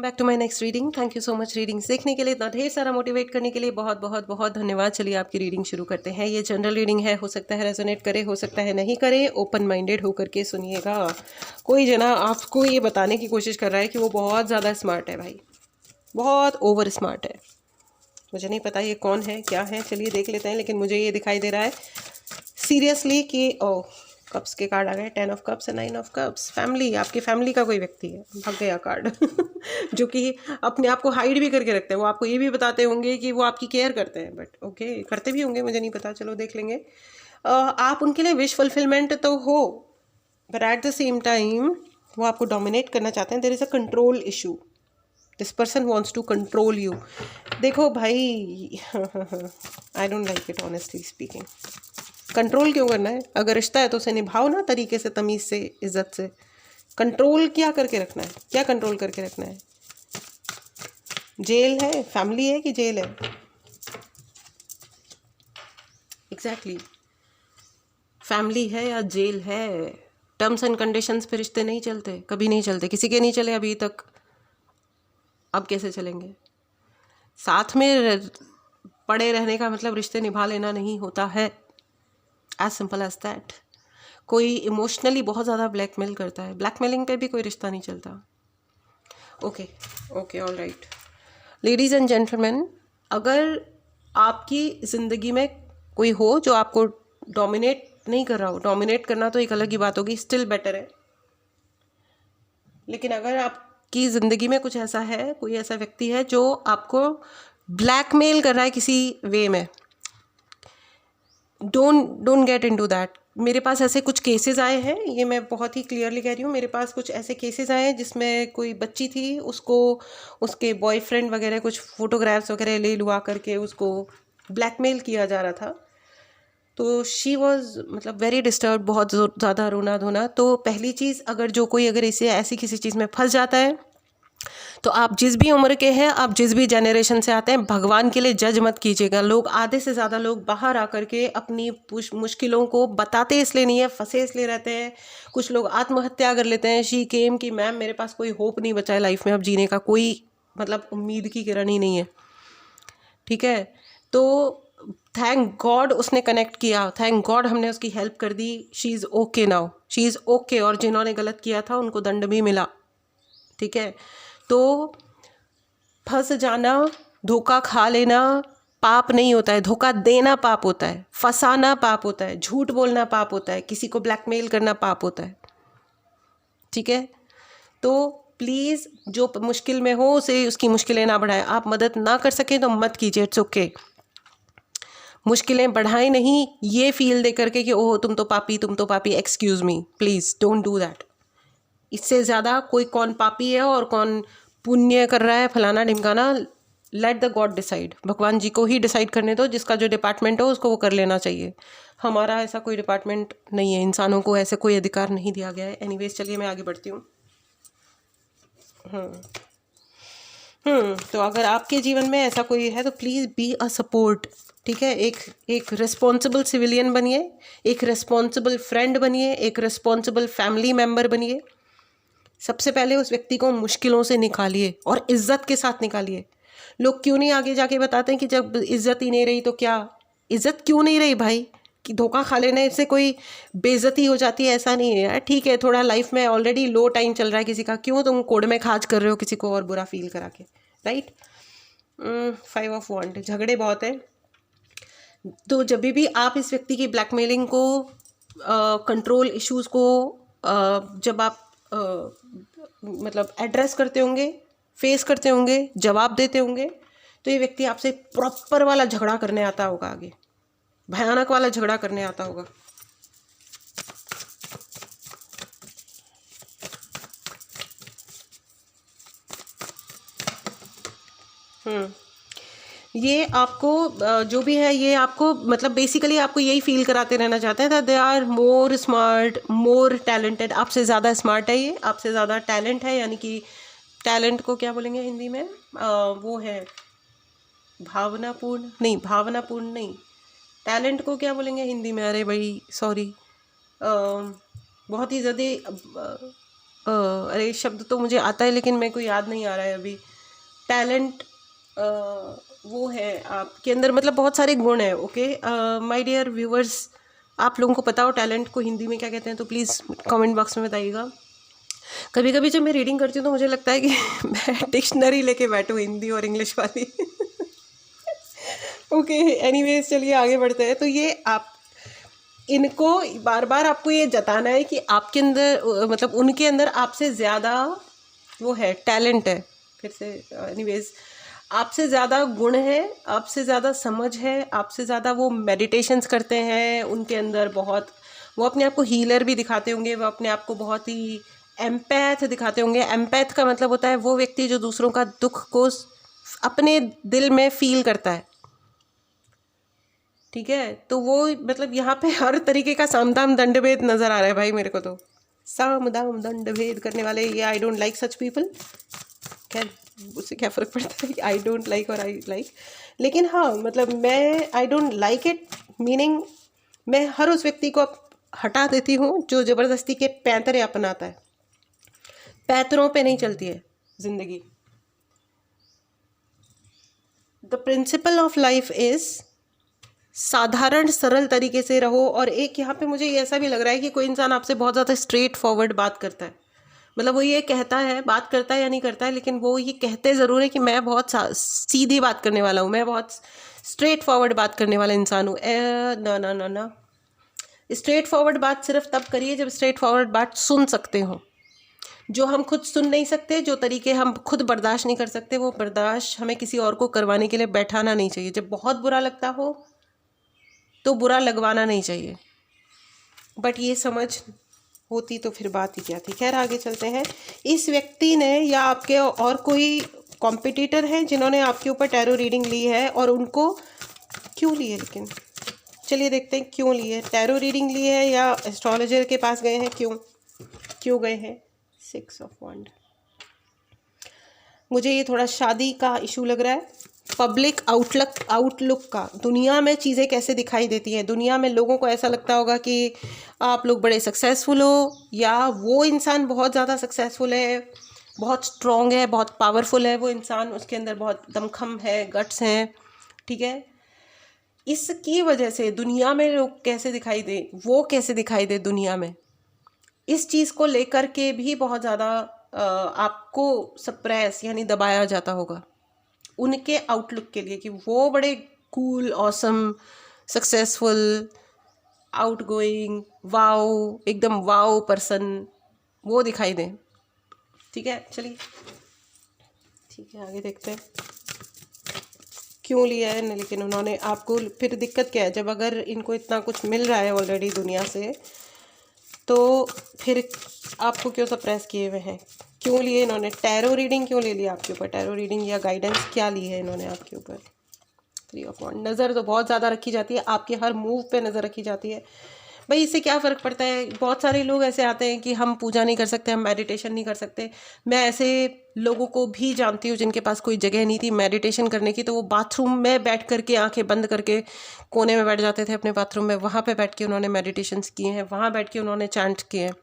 Welcome back to my next reading. Thank you so much readings देखने के लिए, इतना ढेर सारा मोटिवेट करने के लिए बहुत बहुत बहुत धन्यवाद। चलिए आपकी रीडिंग शुरू करते हैं। ये जनरल रीडिंग है, हो सकता है रेजोनेट करे, हो सकता है नहीं करे। ओपन माइंडेड होकर के सुनिएगा। कोई जना आपको ये बताने की कोशिश कर रहा है कि वो बहुत ज़्यादा स्मार्ट है भाई, बहुत ओवर स्मार्ट है। मुझे नहीं पता ये कौन है, क्या है, चलिए देख लेते हैं। लेकिन मुझे ये दिखाई दे रहा है सीरियसली कि ओ कप्स के कार्ड आ गए, 10 of cups, 9 of cups. Family, आपकी फैमिली का कोई व्यक्ति है, भाग गया कार्ड जो कि अपने आप को हाइड भी करके रखते हैं। वो आपको ये भी बताते होंगे कि वो आपकी केयर करते हैं, बट ओके करते भी होंगे, मुझे नहीं पता, चलो देख लेंगे। आप उनके लिए विश फुलफिलमेंट तो हो, but at the same time वो आपको डोमिनेट करना चाहते हैं। There is a control issue. This person wants to control you. देखो भाई I don't like it honestly speaking. Control क्यों करना है? अगर रिश्ता है तो उसे निभाओ ना, तरीके से, तमीज़ से, इज्जत से। कंट्रोल क्या करके रखना है? क्या कंट्रोल करके रखना है? जेल है, फैमिली है कि जेल है? एग्जैक्टली फैमिली है या जेल है? टर्म्स एंड कंडीशंस पे रिश्ते नहीं चलते, कभी नहीं चलते, किसी के नहीं चले अभी तक। अब कैसे चलेंगे? साथ में पड़े रहने का मतलब रिश्ते निभा लेना नहीं होता है। As simple as that. कोई इमोशनली बहुत ज़्यादा ब्लैकमेल करता है, ब्लैकमेलिंग पे भी कोई रिश्ता नहीं चलता। Okay okay, all right. Ladies and gentleman, अगर आपकी ज़िंदगी में कोई हो जो आपको डोमिनेट नहीं कर रहा हो, डोमिनेट करना तो एक अलग ही बात होगी, स्टिल बेटर है। लेकिन अगर आपकी ज़िंदगी में कुछ ऐसा है, कोई ऐसा व्यक्ति है जो आपको ब्लैकमेल कर रहा है किसी वे में, डोंट गेट इनटू दैट। मेरे पास ऐसे कुछ केसेस आए हैं, ये मैं बहुत ही क्लियरली कह रही हूँ। मेरे पास कुछ ऐसे केसेस आए हैं जिसमें कोई बच्ची थी, उसको उसके बॉयफ्रेंड वगैरह कुछ फोटोग्राफ्स वगैरह ले लुआ करके उसको ब्लैकमेल किया जा रहा था। तो शी वॉज मतलब वेरी डिस्टर्ब, बहुत ज़्यादा रोना धोना। तो पहली चीज़, अगर इसे ऐसी किसी चीज़ में फंस जाता है तो आप जिस भी उम्र के हैं, आप जिस भी जनरेशन से आते हैं, भगवान के लिए जज मत कीजिएगा। लोग, आधे से ज़्यादा लोग बाहर आकर के अपनी मुश्किलों को बताते इसलिए नहीं है, फंसे इसलिए रहते हैं। कुछ लोग आत्महत्या कर लेते हैं। शी केम कि मैम मेरे पास कोई होप नहीं बचा है लाइफ में, अब जीने का कोई मतलब उम्मीद की किरण ही नहीं है। ठीक है, तो थैंक गॉड उसने कनेक्ट किया, थैंक गॉड हमने उसकी हेल्प कर दी। She is okay now, she is okay. और जिन्होंने गलत किया था उनको दंड भी मिला। ठीक है, तो फंस जाना, धोखा खा लेना पाप नहीं होता है, धोखा देना पाप होता है, फंसाना पाप होता है, झूठ बोलना पाप होता है, किसी को ब्लैकमेल करना पाप होता है। ठीक है, तो प्लीज़ जो मुश्किल में हो उसे उसकी मुश्किलें ना बढ़ाएं। आप मदद ना कर सकें तो मत कीजिए, इट्स ओके। मुश्किलें बढ़ाएं नहीं ये फील दे करके कि ओह तुम तो पापी, excuse me, please don't do that. इससे ज़्यादा कोई कौन पापी है और कौन पुण्य कर रहा है, फलाना ढिमकाना, लेट द गॉड डिसाइड। भगवान जी को ही डिसाइड करने दो, जिसका जो डिपार्टमेंट हो उसको वो कर लेना चाहिए। हमारा ऐसा कोई डिपार्टमेंट नहीं है, इंसानों को ऐसे कोई अधिकार नहीं दिया गया है। एनीवेज चलिए मैं आगे बढ़ती हूँ। तो अगर आपके जीवन में ऐसा कोई है तो प्लीज़ बी अ सपोर्ट। ठीक है, एक रिस्पॉन्सिबल सिविलियन बनिए, एक रिस्पॉन्सिबल फ्रेंड बनिए, एक रिस्पॉन्सिबल फैमिली मेम्बर बनिए। सबसे पहले उस व्यक्ति को मुश्किलों से निकालिए और इज्जत के साथ निकालिए। लोग क्यों नहीं आगे जाके बताते हैं कि जब इज्जत ही नहीं रही तो क्या? इज्जत क्यों नहीं रही भाई? कि धोखा खा लेने से कोई बेइज्जती हो जाती है, ऐसा नहीं है यार। ठीक है, थोड़ा लाइफ में ऑलरेडी लो टाइम चल रहा है किसी का, क्यों तुम कोड़ में खाज कर रहे हो किसी को और बुरा फील करा के, राइट? 5 ऑफ वांड, झगड़े बहुत है। तो जब भी आप इस व्यक्ति की ब्लैकमेलिंग को, कंट्रोल इश्यूज़ को जब आप मतलब एड्रेस करते होंगे, फेस करते होंगे, जवाब देते होंगे, तो ये व्यक्ति आपसे प्रॉपर वाला झगड़ा करने आता होगा, आगे भयानक वाला झगड़ा करने आता होगा। ये आपको जो भी है, ये आपको मतलब बेसिकली आपको यही फील कराते रहना चाहते हैं that they are more smart, more talented. आपसे ज़्यादा स्मार्ट है ये, आपसे ज़्यादा टैलेंट है। यानी कि टैलेंट को क्या बोलेंगे हिंदी में? वो है भावनापूर्ण नहीं, टैलेंट को क्या बोलेंगे हिंदी में? अरे भाई सॉरी, बहुत ही ज़्यादा अरे शब्द तो मुझे आता है लेकिन मेरे को याद नहीं आ रहा है अभी। टैलेंट वो है आपके अंदर, मतलब बहुत सारे गुण हैं। ओके माय डियर व्यूअर्स, आप लोगों को पता हो टैलेंट को हिंदी में क्या कहते हैं तो प्लीज़ कमेंट बॉक्स में बताइएगा। कभी कभी जब मैं रीडिंग करती हूँ तो मुझे लगता है कि मैं डिक्शनरी लेके बैठूँ हिंदी और इंग्लिश वाली। ओके एनीवेज, चलिए आगे बढ़ते हैं। तो ये आप इनको बार बार आपको ये जताना है कि आपके अंदर मतलब उनके अंदर आपसे ज़्यादा वो है, टैलेंट है। फिर से एनीवेज, आपसे ज़्यादा गुण है, आपसे ज़्यादा समझ है, आपसे ज़्यादा वो मेडिटेशंस करते हैं उनके अंदर बहुत। वो अपने आप को हीलर भी दिखाते होंगे, वो अपने आप को बहुत ही एम्पैथ दिखाते होंगे। एम्पैथ का मतलब होता है वो व्यक्ति जो दूसरों का दुख को अपने दिल में फील करता है। ठीक है, तो वो मतलब यहाँ पे हर तरीके का साम दाम दंड भेद नज़र आ रहा है भाई मेरे को। तो साम दाम दंड भेद करने वाले ये आई डोंट लाइक सच पीपल। क्या उससे क्या फ़र्क पड़ता है कि आई डोंट लाइक और आई लाइक। लेकिन हाँ, मतलब मैं आई डोंट लाइक इट मीनिंग मैं हर उस व्यक्ति को हटा देती हूँ जो ज़बरदस्ती के पैंतरे अपनाता है। पैंतरों पे नहीं चलती है ज़िंदगी। The principle of life is साधारण सरल तरीके से रहो। और एक यहाँ पे मुझे ऐसा भी लग रहा है कि कोई इंसान आपसे बहुत ज़्यादा स्ट्रेट फॉरवर्ड बात करता है, मतलब वो ये कहता है, बात करता है या नहीं करता है, लेकिन वो ये कहते ज़रूर है कि मैं बहुत सीधी बात करने वाला हूँ, मैं बहुत स्ट्रेट फॉरवर्ड बात करने वाला इंसान हूँ। ना ना ना ना, स्ट्रेट फॉरवर्ड बात सिर्फ तब करिए जब स्ट्रेट फॉरवर्ड बात सुन सकते हो। जो हम खुद सुन नहीं सकते, जो तरीके हम खुद बर्दाश्त नहीं कर सकते, वो बर्दाश्त हमें किसी और को करवाने के लिए बैठाना नहीं चाहिए। जब बहुत बुरा लगता हो तो बुरा लगवाना नहीं चाहिए। बट ये समझ होती तो फिर बात ही क्या थी। खैर आगे चलते हैं। इस व्यक्ति ने या आपके और कोई कॉम्पिटिटर हैं जिन्होंने आपके ऊपर टैरो रीडिंग ली है, और उनको क्यों ली है, लेकिन चलिए देखते हैं क्यों ली है। टैरो रीडिंग ली है या एस्ट्रोलॉजर के पास गए हैं, क्यों गए हैं। 6 ऑफ वंड। मुझे ये थोड़ा शादी का इशू लग रहा है। पब्लिक आउटलुक का, दुनिया में चीज़ें कैसे दिखाई देती हैं। दुनिया में लोगों को ऐसा लगता होगा कि आप लोग बड़े सक्सेसफुल हो, या वो इंसान बहुत ज़्यादा सक्सेसफुल है, बहुत स्ट्रॉन्ग है, बहुत पावरफुल है वो इंसान, उसके अंदर बहुत दमखम है, गट्स हैं। ठीक है, इसकी वजह से दुनिया में लोग कैसे दिखाई दे, वो कैसे दिखाई दे दुनिया में, इस चीज़ को लेकर के भी बहुत ज़्यादा आपको सप्रेस यानी दबाया जाता होगा उनके आउटलुक के लिए, कि वो बड़े cool, awesome, successful, outgoing, wow, एकदम वाओ पर्सन वो दिखाई दें। ठीक है, चलिए ठीक है आगे देखते हैं क्यों लिया है। लेकिन उन्होंने आपको फिर दिक्कत क्या है, जब अगर इनको इतना कुछ मिल रहा है ऑलरेडी दुनिया से, तो फिर आपको क्यों सप्रेस किए हुए हैं, क्यों लिए इन्होंने टैरो रीडिंग, क्यों ले लिया आपके ऊपर टैरो रीडिंग या गाइडेंस, क्या ली है इन्होंने आपके ऊपर। 3 ऑफ वंड। नज़र तो बहुत ज़्यादा रखी जाती है, आपके हर मूव पे नज़र रखी जाती है। भाई इससे क्या फ़र्क पड़ता है। बहुत सारे लोग ऐसे आते हैं कि हम पूजा नहीं कर सकते, हम मेडिटेशन नहीं कर सकते। मैं ऐसे लोगों को भी जानती हूँ जिनके पास कोई जगह नहीं थी मेडिटेशन करने की, तो वो बाथरूम में बैठ करके आंखें बंद करके कोने में बैठ जाते थे अपने बाथरूम में, वहाँ पे बैठ के उन्होंने मेडिटेशंस किए हैं, वहाँ बैठ के उन्होंने चैंट किए हैं।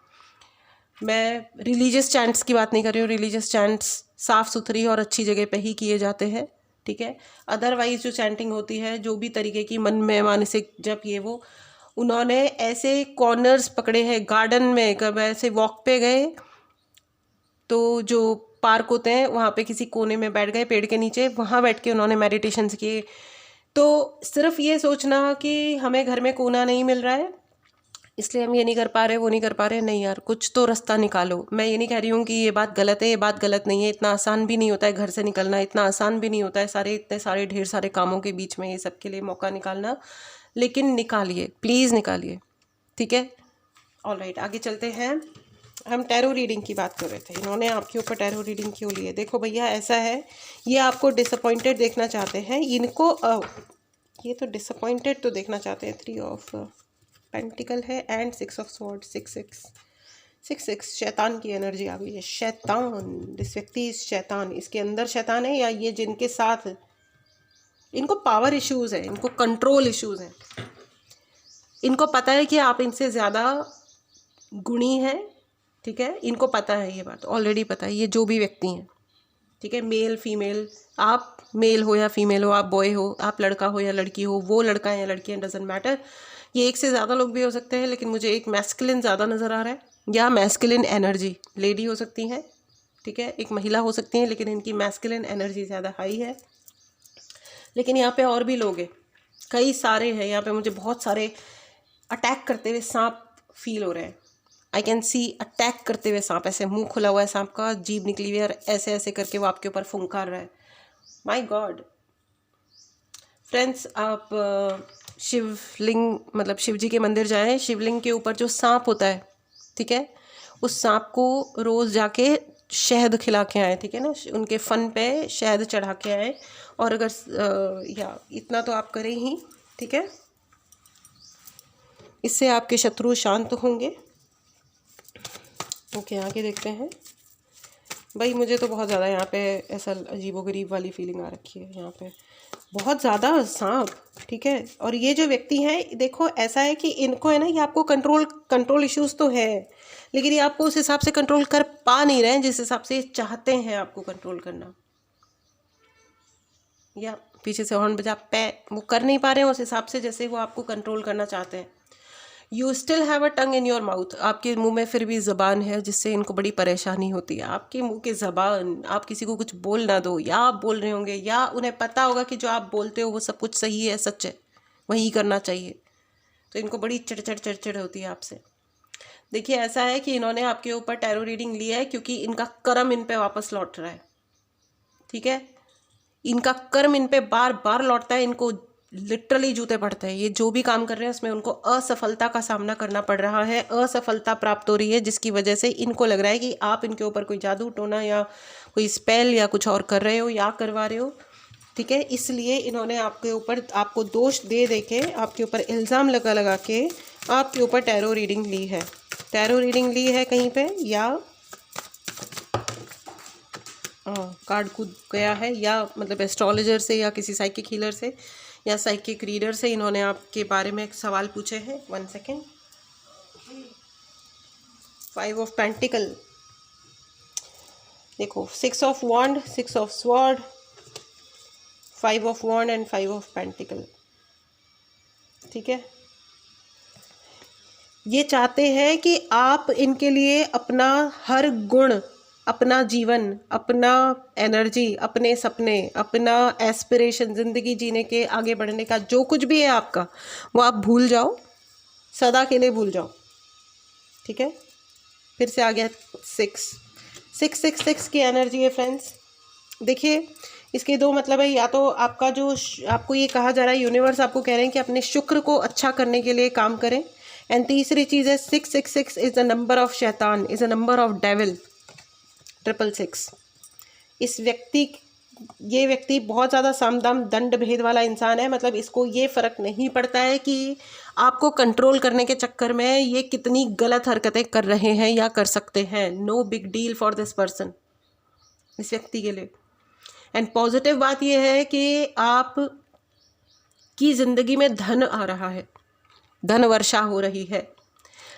मैं रिलीजियस चैंट्स की बात नहीं कर रही हूँ, रिलीजियस चैंट्स साफ़ सुथरी और अच्छी जगह पे ही किए जाते हैं। ठीक है, अदरवाइज़ जो चैंटिंग होती है, जो भी तरीके की मन में मानसिक जप, ये वो उन्होंने ऐसे कॉर्नर्स पकड़े हैं गार्डन में। कब ऐसे वॉक पे गए तो जो पार्क होते हैं वहाँ पे किसी कोने में बैठ गए पेड़ के नीचे, वहाँ बैठ के उन्होंने मेडिटेशंस किए। तो सिर्फ ये सोचना कि हमें घर में कोना नहीं मिल रहा है इसलिए हम ये नहीं कर पा रहे, वो नहीं कर पा रहे, नहीं यार, कुछ तो रास्ता निकालो। मैं ये नहीं कह रही हूँ कि ये बात गलत है, ये बात गलत नहीं है। इतना आसान भी नहीं होता है घर से निकलना, इतना आसान भी नहीं होता है इतने सारे ढेर सारे कामों के बीच में ये सब के लिए मौका निकालना, लेकिन निकालिए, प्लीज़ निकालिए। ठीक है, ऑलराइट आगे चलते हैं। हम टैरो रीडिंग की बात कर रहे थे, इन्होंने आपके ऊपर टैरो रीडिंग क्यों ली है। देखो भैया ऐसा है, ये आपको डिसअपॉइंटेड देखना चाहते हैं। इनको ये तो डिसअपॉइंटेड तो देखना चाहते हैं। 3 ऑफ पेंटिकल है एंड 6 ऑफ स्वॉर्ड। 6 शैतान की एनर्जी आ गई है। शैतान, इस व्यक्ति शैतान, इसके अंदर शैतान है, या ये जिनके साथ इनको पावर इश्यूज़ हैं, इनको कंट्रोल इश्यूज़ हैं। इनको पता है कि आप इनसे ज़्यादा गुणी हैं, ठीक है, इनको पता है ये बात, ऑलरेडी पता है, ये जो भी व्यक्ति हैं, ठीक है, मेल फीमेल, आप मेल हो या फीमेल हो, आप बॉय हो, आप लड़का हो या लड़की हो, वो लड़का है या लड़की है, डजेंट मैटर। ये एक से ज़्यादा लोग भी हो सकते हैं, लेकिन मुझे एक मैस्कुलिन ज़्यादा नज़र आ रहा है, या मैस्कुलिन एनर्जी, लेडी हो सकती हैं, ठीक है, एक महिला हो सकती हैं, लेकिन इनकी मैस्कुलिन एनर्जी ज़्यादा हाई है। लेकिन यहाँ पे और भी लोग हैं, कई सारे हैं यहाँ पे, मुझे बहुत सारे अटैक करते हुए सांप फील हो रहे हैं। आई कैन सी अटैक करते हुए सांप, ऐसे मुंह खुला हुआ है सांप का, जीभ निकली हुई है और ऐसे ऐसे करके वो आपके ऊपर फुंकार रहा है। माय गॉड फ्रेंड्स, आप शिवलिंग मतलब शिव जी के मंदिर जाएं, शिवलिंग के ऊपर जो सांप होता है, ठीक है, उस सांप को रोज़ जाके शहद खिला के आए, ठीक है ना, उनके फन पे शहद चढ़ा के आए। और अगर या इतना तो आप करें ही, ठीक है, इससे आपके शत्रु शांत होंगे। ओके, आगे देखते हैं। भाई मुझे तो बहुत ज़्यादा यहाँ पे ऐसा अजीबोगरीब वाली फीलिंग आ रखी है, यहाँ पे बहुत ज़्यादा सांप, ठीक है। और ये जो व्यक्ति हैं, देखो ऐसा है कि इनको है ना, ये आपको कंट्रोल इश्यूज तो है, लेकिन ये आपको उस हिसाब से कंट्रोल कर पा नहीं रहे हैं जिस हिसाब से चाहते हैं आपको कंट्रोल करना, या पीछे से हॉर्न बजा पे वो कर नहीं पा रहे हैं उस हिसाब से जैसे वो आपको कंट्रोल करना चाहते हैं। You still have a tongue in your mouth, आपके मुंह में फिर भी ज़बान है, जिससे इनको बड़ी परेशानी होती है। आपके मुंह की ज़बान, आप किसी को कुछ बोल ना दो, या आप बोल रहे होंगे या उन्हें पता होगा कि जो आप बोलते हो वो सब कुछ सही है, सच है, वही करना चाहिए, तो इनको बड़ी चिड़चिड़ होती है आपसे। देखिए ऐसा है कि इन्होंने आपके ऊपर टैरो रीडिंग लिया है क्योंकि इनका कर्म इन पे वापस लौट रहा है, ठीक है, इनका कर्म इन पे बार बार लौटता है, इनको लिटरली जूते पड़ते हैं। ये जो भी काम कर रहे हैं उसमें उनको असफलता का सामना करना पड़ रहा है, असफलता प्राप्त हो रही है, जिसकी वजह से इनको लग रहा है कि आप इनके ऊपर कोई जादू टोना या कोई स्पेल या कुछ और कर रहे हो या करवा रहे हो, ठीक है। इसलिए इन्होंने आपके ऊपर, आपको दोष दे दे के, आपके ऊपर इल्ज़ाम लगा लगा के आपके ऊपर टैरो रीडिंग ली है, टैरो रीडिंग ली है कहीं पे, या कार्ड कूद गया है, या मतलब एस्ट्रोलॉजर से या किसी साइकिक हीलर से या साइकिक रीडर से इन्होंने आपके बारे में एक सवाल पूछे हैं। 1 सेकेंड। 5 ऑफ पेंटिकल, देखो 6 of wand, 6 of sword, 5 of wand and 5 of pentacle, ठीक है। ये चाहते हैं कि आप इनके लिए अपना हर गुण, अपना जीवन, अपना एनर्जी, अपने सपने, अपना एस्पिरेशन, ज़िंदगी जीने के, आगे बढ़ने का जो कुछ भी है आपका, वो आप भूल जाओ, सदा के लिए भूल जाओ, ठीक है। फिर से आ गया 6 की एनर्जी है फ्रेंड्स। देखिए इसके दो मतलब है, या तो आपका जो आपको ये कहा जा रहा है, यूनिवर्स आपको कह रहे हैं कि अपने शुक्र को अच्छा करने के लिए काम करें। एंड तीसरी चीज़ है 666 इज़ द नंबर ऑफ शैतान, is a number of devil, 666। ये व्यक्ति बहुत ज़्यादा सामदाम दंड भेद वाला इंसान है, मतलब इसको ये फ़र्क नहीं पड़ता है कि आपको कंट्रोल करने के चक्कर में ये कितनी गलत हरकतें कर रहे हैं या कर सकते हैं। No big deal for this person, इस व्यक्ति के लिए। एंड पॉजिटिव बात यह है कि आप की ज़िंदगी में धन आ रहा है, धन वर्षा हो रही है।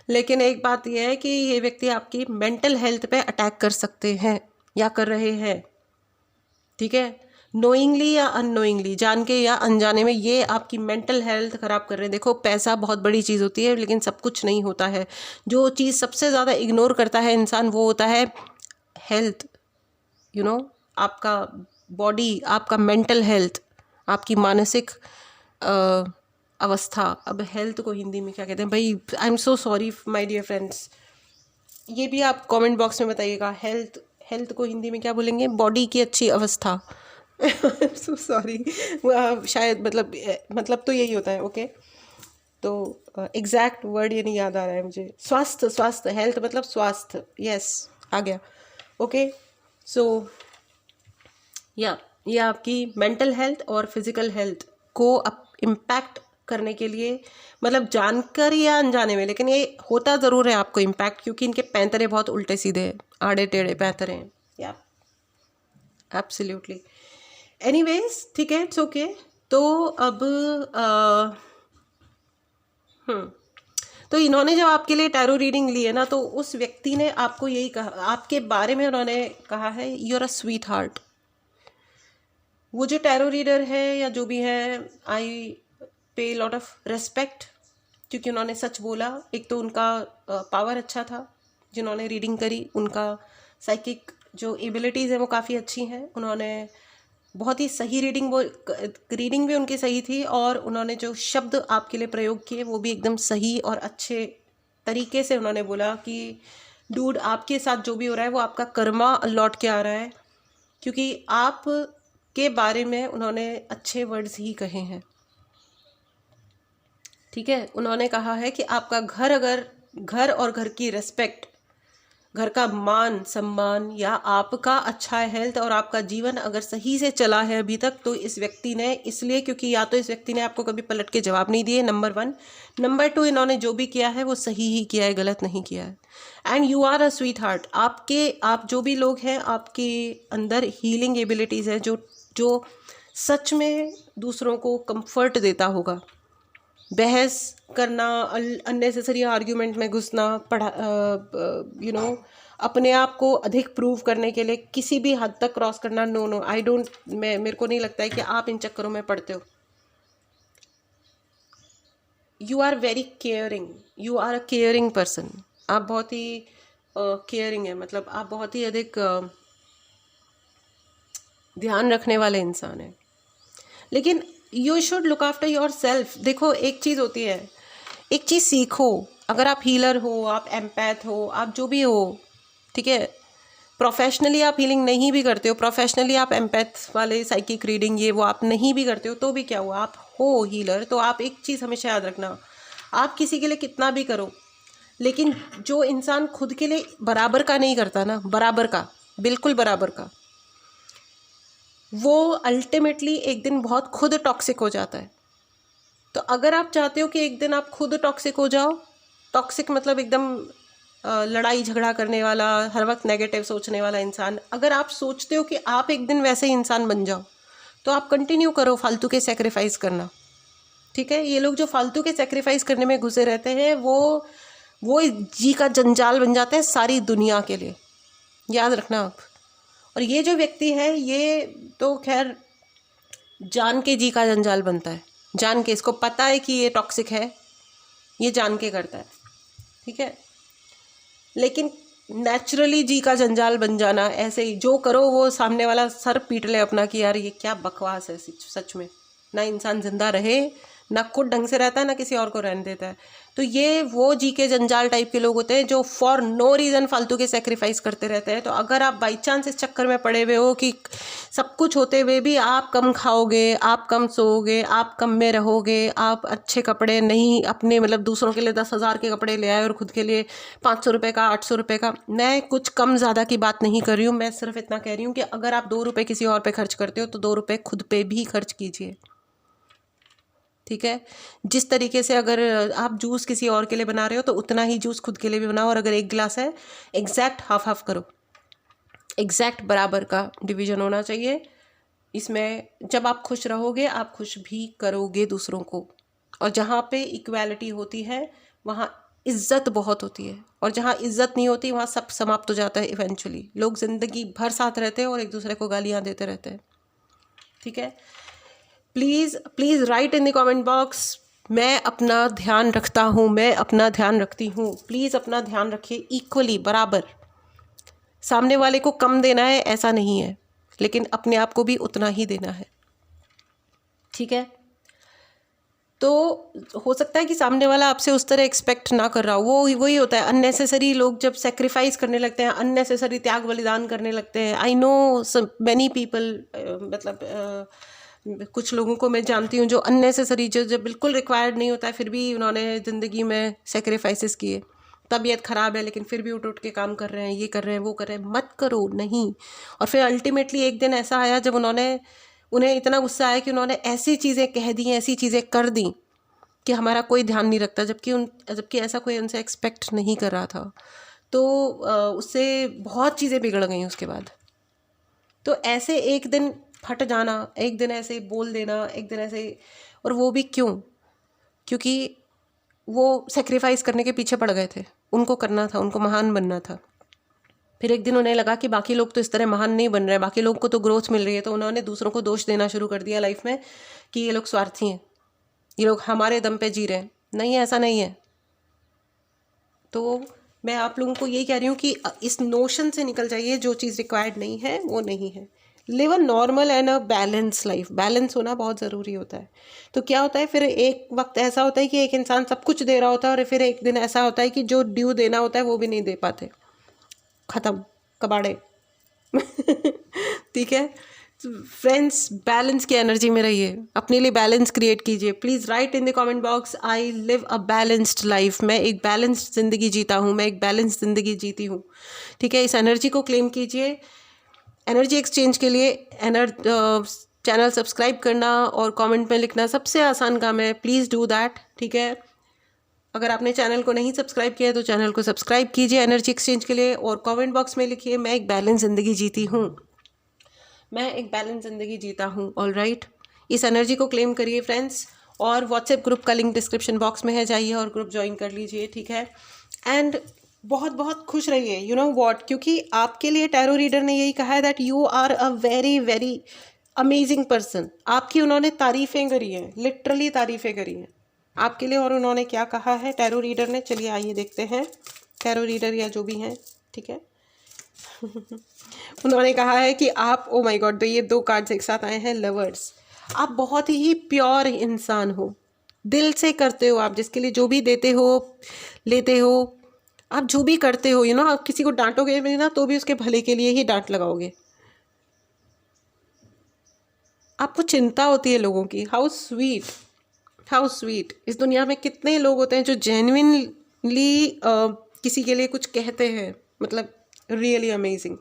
लेकिन एक बात यह है कि ये व्यक्ति आपकी मेंटल हेल्थ पे अटैक कर सकते हैं या कर रहे हैं, ठीक है, नोइंगली या अननोइंगली, जान के या अनजाने में ये आपकी मेंटल हेल्थ ख़राब कर रहे हैं। देखो पैसा बहुत बड़ी चीज़ होती है, लेकिन सब कुछ नहीं होता है। जो चीज़ सबसे ज़्यादा इग्नोर करता है इंसान, वो होता है हेल्थ, यू नो, आपका बॉडी, आपका मेंटल हेल्थ, आपकी मानसिक अवस्था। अब हेल्थ को हिंदी में क्या कहते हैं भाई, I am so sorry my dear friends, ये भी आप कमेंट बॉक्स में बताइएगा, हेल्थ को हिंदी में क्या बोलेंगे, बॉडी की अच्छी अवस्था। सो सॉरी, शायद मतलब तो यही होता है, ओके। तो एग्जैक्ट वर्ड ये नहीं याद आ रहा है मुझे। स्वास्थ्य, हेल्थ मतलब स्वास्थ्य, यस आ गया, ओके। सो या ये आपकी मेंटल हेल्थ और फिजिकल हेल्थ को इम्पैक्ट करने के लिए, मतलब जानकर या अनजाने में, लेकिन ये होता ज़रूर है आपको इम्पैक्ट, क्योंकि इनके पैंतरे बहुत उल्टे सीधे हैं, आड़े टेढ़े पैंतरे हैं, या एब्सोल्युटली। एनीवेज ठीक है, इट्स ओके। तो अब तो इन्होंने जब आपके लिए टैरो रीडिंग ली है ना, तो उस व्यक्ति ने आपको यही कहा, आपके बारे में उन्होंने कहा है you are a sweet heart. वो जो टैरो रीडर है या जो भी है, आई पे लॉट ऑफ रेस्पेक्ट, क्योंकि उन्होंने सच बोला। एक तो उनका पावर अच्छा था, जिन्होंने रीडिंग करी उनका साइकिक जो एबिलिटीज़ है वो काफ़ी अच्छी हैं। उन्होंने बहुत ही सही रीडिंग भी उनकी सही थी, और उन्होंने जो शब्द आपके लिए प्रयोग किए वो भी एकदम सही और अच्छे तरीके से उन्होंने बोला कि डूड, आपके साथ जो भी हो रहा है वो आपका कर्मा लौट के आ रहा है, क्योंकि आप के बारे में उन्होंने अच्छे वर्ड्स ही कहे हैं। ठीक है, उन्होंने कहा है कि आपका घर और घर की रेस्पेक्ट, घर का मान सम्मान, या आपका अच्छा हेल्थ और आपका जीवन अगर सही से चला है अभी तक, तो इस व्यक्ति ने, इसलिए क्योंकि या तो इस व्यक्ति ने आपको कभी पलट के जवाब नहीं दिए, नंबर 1। नंबर 2, इन्होंने जो भी किया है वो सही ही किया है, गलत नहीं किया है। And you are a sweet heart. आप जो भी लोग हैं, आपके अंदर हीलिंग एबिलिटीज़ है, जो सच में दूसरों को कंफर्ट देता होगा। बहस करना, अननेसेसरी आर्ग्यूमेंट में घुसना, अपने आप को अधिक प्रूव करने के लिए किसी भी हद तक क्रॉस करना, नो आई डोंट, मेरे को नहीं लगता है कि आप इन चक्करों में पड़ते हो। You are very caring, you are a caring person. आप बहुत ही केयरिंग है, मतलब आप बहुत ही अधिक ध्यान रखने वाले इंसान हैं। लेकिन you should look after your self. देखो, एक चीज़ होती है, एक चीज़ सीखो। अगर आप हीलर हो, आप एम्पैथ हो, आप जो भी हो, ठीक है, प्रोफेशनली आप हीलिंग नहीं भी करते हो, प्रोफेशनली आप एम्पैथ वाले साइकिक रीडिंग ये वो आप नहीं भी करते हो, तो भी क्या हुआ, आप हो हीलर। तो आप एक चीज़ हमेशा याद रखना, आप किसी के लिए कितना भी करो, लेकिन जो इंसान खुद के लिए बराबर का नहीं करता ना, बराबर का, बिल्कुल बराबर का, वो अल्टीमेटली एक दिन बहुत खुद टॉक्सिक हो जाता है। तो अगर आप चाहते हो कि एक दिन आप खुद टॉक्सिक हो जाओ, टॉक्सिक मतलब एकदम लड़ाई झगड़ा करने वाला, हर वक्त नेगेटिव सोचने वाला इंसान, अगर आप सोचते हो कि आप एक दिन वैसे इंसान बन जाओ, तो आप कंटिन्यू करो फालतू के सेक्रीफाइस करना। ठीक है, ये लोग जो फालतू के सेक्रीफाइस करने में घुसे रहते हैं, वो जी का जंजाल बन जाते हैं सारी दुनिया के लिए, याद रखना आप। और ये जो व्यक्ति है, ये तो खैर जान के जी का जंजाल बनता है, जान के, इसको पता है कि ये टॉक्सिक है, ये जान के करता है। ठीक है, लेकिन नेचुरली जी का जंजाल बन जाना, ऐसे ही जो करो वो सामने वाला सर पीट ले अपना कि यार ये क्या बकवास है, सच में ना इंसान जिंदा रहे, ना खुद ढंग से रहता है, ना किसी और को रहने देता है। तो ये वो जी के जंजाल टाइप के लोग होते हैं जो फॉर नो रीज़न फालतू के सेक्रीफाइस करते रहते हैं। तो अगर आप बाई चांस इस चक्कर में पड़े हुए हो कि सब कुछ होते हुए भी आप कम खाओगे, आप कम सोओगे, आप कम में रहोगे, आप अच्छे कपड़े नहीं अपने, मतलब दूसरों के लिए 10,000 के कपड़े ले आए और खुद के लिए 500 रुपये का, 800 रुपये का, मैं कुछ कम ज़्यादा की बात नहीं कर रही हूँ, मैं सिर्फ इतना कह रही हूँ कि अगर आप 2 रुपये किसी और पे खर्च करते हो, तो 2 रुपये खुद पे भी खर्च कीजिए। ठीक है, जिस तरीके से अगर आप जूस किसी और के लिए बना रहे हो, तो उतना ही जूस खुद के लिए भी बनाओ। और अगर 1 गिलास है, एग्जैक्ट हाफ हाफ करो, एग्जैक्ट बराबर का डिवीजन होना चाहिए। इसमें जब आप खुश रहोगे, आप खुश भी करोगे दूसरों को। और जहाँ पे इक्वालिटी होती है, वहाँ इज्जत बहुत होती है, और जहाँ इज्जत नहीं होती, वहाँ सब समाप्त हो जाता है इवेंचुअली। लोग ज़िंदगी भर साथ रहते हैं और एक दूसरे को गालियाँ देते रहते हैं। ठीक है, please write in the comment box, मैं अपना ध्यान रखता हूँ, मैं अपना ध्यान रखती हूँ। प्लीज़ अपना ध्यान रखिए इक्वली, बराबर। सामने वाले को कम देना है ऐसा नहीं है, लेकिन अपने आप को भी उतना ही देना है। ठीक है, तो हो सकता है कि सामने वाला आपसे उस तरह एक्सपेक्ट ना कर रहा हो, वो वही होता है। अननेसेसरी लोग जब सेक्रीफाइस करने लगते हैं, अननेसेसरी त्याग बलिदान करने लगते हैं, आई नो मैनी पीपल, मतलब कुछ लोगों को मैं जानती हूँ जो अननेसेसरी, जो बिल्कुल रिक्वायर्ड नहीं होता है, फिर भी उन्होंने ज़िंदगी में सेक्रीफाइसेस किए। तबीयत ख़राब है लेकिन फिर भी उठ के काम कर रहे हैं, ये कर रहे हैं, वो कर रहे हैं, मत करो, नहीं। और फिर अल्टीमेटली एक दिन ऐसा आया जब उन्हें इतना गुस्सा आया कि उन्होंने ऐसी चीज़ें कह दी, ऐसी चीज़ें कर दी कि हमारा कोई ध्यान नहीं रखता, जबकि ऐसा कोई उनसे एक्सपेक्ट नहीं कर रहा था। तो उससे बहुत चीज़ें बिगड़ गई उसके बाद। तो ऐसे एक दिन फट जाना, एक दिन ऐसे बोल देना, एक दिन ऐसे, और वो भी क्यों? क्योंकि वो सेक्रीफाइस करने के पीछे पड़ गए थे, उनको करना था, उनको महान बनना था। फिर एक दिन उन्हें लगा कि बाकी लोग तो इस तरह महान नहीं बन रहे हैं, बाकी लोगों को तो ग्रोथ मिल रही है, तो उन्होंने दूसरों को दोष देना शुरू कर दिया लाइफ में कि ये लोग स्वार्थी हैं, ये लोग हमारे दम पे जी रहे हैं। नहीं, ऐसा नहीं है। तो मैं आप लोगों को यही कह रही हूँ कि इस नोशन से निकल जाइए, जो चीज़ रिक्वायर्ड नहीं है वो नहीं है। Live a normal and a balance life. Balance होना बहुत ज़रूरी होता है। तो क्या होता है, फिर एक वक्त ऐसा होता है कि एक इंसान सब कुछ दे रहा होता है और फिर एक दिन ऐसा होता है कि जो ड्यू देना होता है वो भी नहीं दे पाते, ख़त्म कबाड़े। ठीक है फ्रेंड्स, बैलेंस की एनर्जी में रहिए, अपने लिए बैलेंस क्रिएट कीजिए। Please write in the comment box, I live a balanced life. मैं एक बैलेंस्ड ज़िंदगी जीता हूँ, मैं एक बैलेंस्ड ज़िंदगी जीती हूँ। ठीक है, इस एनर्जी को क्लेम कीजिए। एनर्जी एक्सचेंज के लिए चैनल सब्सक्राइब करना और कमेंट में लिखना सबसे आसान काम है। Please do that. ठीक है, अगर आपने चैनल को नहीं सब्सक्राइब किया है तो चैनल को सब्सक्राइब कीजिए एनर्जी एक्सचेंज के लिए, और कमेंट बॉक्स में लिखिए मैं एक बैलेंस ज़िंदगी जीती हूँ, मैं एक बैलेंस ज़िंदगी जीता हूँ। ऑल राइट, इस एनर्जी को क्लेम करिए फ्रेंड्स। और व्हाट्सएप ग्रुप का लिंक डिस्क्रिप्शन बॉक्स में है, जाइए और ग्रुप ज्वाइन कर लीजिए। ठीक है, एंड बहुत बहुत खुश रहिए। यू नो व्हाट, क्योंकि आपके लिए टैरो रीडर ने यही कहा है that you are a very very amazing person. आपकी उन्होंने तारीफ़ें करी हैं, लिटरली तारीफ़ें करी हैं आपके लिए। और उन्होंने क्या कहा है टैरो रीडर ने, चलिए आइए देखते हैं। टैरो रीडर या जो भी हैं, ठीक है। उन्होंने कहा है कि आप, ओ माय गॉड, तो ये 2 कार्ड्स एक साथ आए हैं, लवर्स। आप बहुत ही प्योर इंसान हो, दिल से करते हो आप, जिसके लिए जो भी देते हो, लेते हो, आप जो भी करते हो, आप किसी को डांटोगे भी ना तो भी उसके भले के लिए ही डांट लगाओगे। आपको चिंता होती है लोगों की। How sweet, how sweet. इस दुनिया में कितने लोग होते हैं जो जेन्युइनली किसी के लिए कुछ कहते हैं, मतलब really amazing.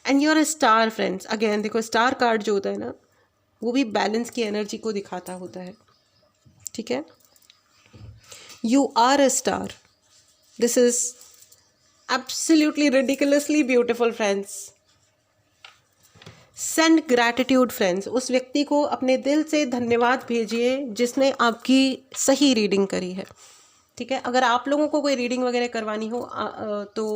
And you are a star friends. Again देखो, स्टार कार्ड जो होता है ना, वो भी बैलेंस की एनर्जी को दिखाता होता है। ठीक है, you are a star. This is absolutely ridiculously beautiful friends. Send gratitude friends. उस व्यक्ति को अपने दिल से धन्यवाद भेजिए जिसने आपकी सही रीडिंग करी है। ठीक है, अगर आप लोगों को कोई रीडिंग वगैरह करवानी हो तो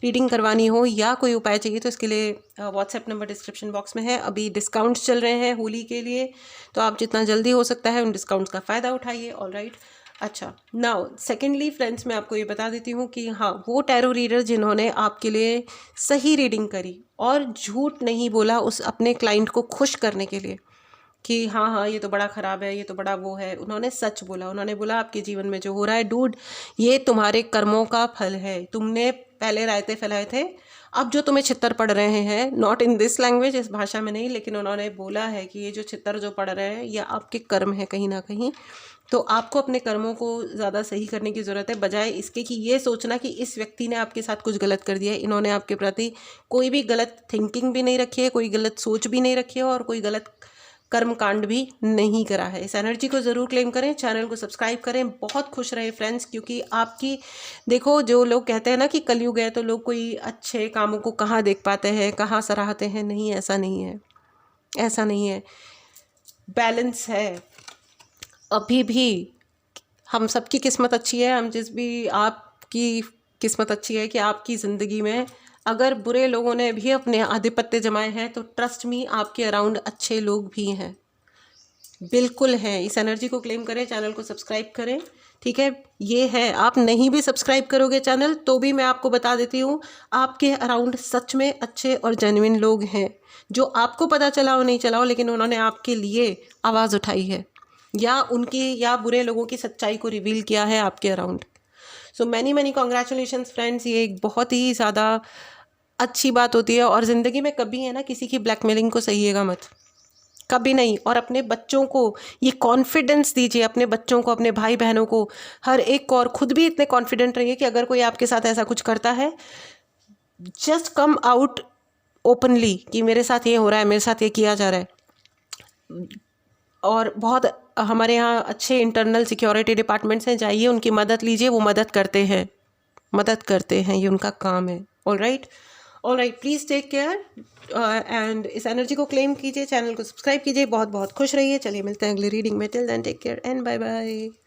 रीडिंग करवानी हो या कोई उपाय चाहिए तो इसके लिए व्हाट्सएप नंबर डिस्क्रिप्शन बॉक्स में है। अभी डिस्काउंट्स चल रहे हैं होली के लिए, तो आप जितना जल्दी हो सकता है उन डिस्काउंट्स का फ़ायदा उठाइए। ऑल राइट, अच्छा नाउ सेकेंडली फ्रेंड्स, मैं आपको ये बता देती हूँ कि हाँ, वो टैरो रीडर जिन्होंने आपके लिए सही रीडिंग करी और झूठ नहीं बोला उस अपने क्लाइंट को खुश करने के लिए कि हाँ हाँ ये तो बड़ा ख़राब है, ये तो बड़ा वो है, उन्होंने सच बोला। उन्होंने बोला आपके जीवन में जो हो रहा है डूड, ये तुम्हारे कर्मों का फल है। तुमने पहले रायते फैलाए थे, अब जो तुम्हें छितर पड़ रहे हैं, नॉट इन दिस लैंग्वेज, इस भाषा में नहीं, लेकिन उन्होंने बोला है कि ये जो छितर जो पड़ रहे हैं ये आपके कर्म है कहीं ना कहीं। तो आपको अपने कर्मों को ज़्यादा सही करने की ज़रूरत है, बजाय इसके कि ये सोचना कि इस व्यक्ति ने आपके साथ कुछ गलत कर दिया है। इन्होंने आपके प्रति कोई भी गलत थिंकिंग भी नहीं रखी है, कोई गलत सोच भी नहीं रखी है और कोई गलत कर्म कांड भी नहीं करा है। इस एनर्जी को ज़रूर क्लेम करें, चैनल को सब्सक्राइब करें। बहुत खुश रहे फ्रेंड्स, क्योंकि आपकी देखो, जो लोग कहते हैं ना कि कलयुग है, तो लोग कोई अच्छे कामों को कहाँ देख पाते हैं, कहाँ सराहते हैं। नहीं, ऐसा नहीं है, ऐसा नहीं है। बैलेंस है अभी भी। हम सबकी किस्मत अच्छी है, हम जिस भी, आपकी किस्मत अच्छी है कि आपकी ज़िंदगी में अगर बुरे लोगों ने भी अपने आधिपत्य जमाए हैं तो ट्रस्ट मी, आपके अराउंड अच्छे लोग भी हैं, बिल्कुल हैं। इस एनर्जी को क्लेम करें, चैनल को सब्सक्राइब करें। ठीक है, ये है, आप नहीं भी सब्सक्राइब करोगे चैनल तो भी मैं आपको बता देती हूँ, आपके अराउंड सच में अच्छे और जेन्युइन लोग हैं, जो आपको पता चला हो नहीं चला हो, लेकिन उन्होंने आपके लिए आवाज़ उठाई है या उनकी या बुरे लोगों की सच्चाई को रिवील किया है आपके around. So many many congratulations friends. ये एक बहुत ही ज़्यादा अच्छी बात होती है, और ज़िंदगी में कभी है ना किसी की ब्लैकमेलिंग को सहिएगा मत, कभी नहीं। और अपने बच्चों को ये कॉन्फिडेंस दीजिए, अपने बच्चों को, अपने भाई बहनों को, हर एक को, और खुद भी इतने कॉन्फिडेंट रहिए कि अगर कोई आपके साथ ऐसा कुछ करता है, जस्ट कम आउट ओपनली कि मेरे साथ ये हो रहा है, मेरे साथ ये किया जा रहा है। और बहुत हमारे यहाँ अच्छे इंटरनल सिक्योरिटी डिपार्टमेंट्स हैं, जाइए उनकी मदद लीजिए, वो मदद करते हैं, मदद करते हैं, ये उनका काम है। All right, all right, please take care and इस एनर्जी को क्लेम कीजिए, चैनल को सब्सक्राइब कीजिए। बहुत बहुत खुश रहिए। चलिए मिलते हैं अगली रीडिंग में। Till then take care and bye bye.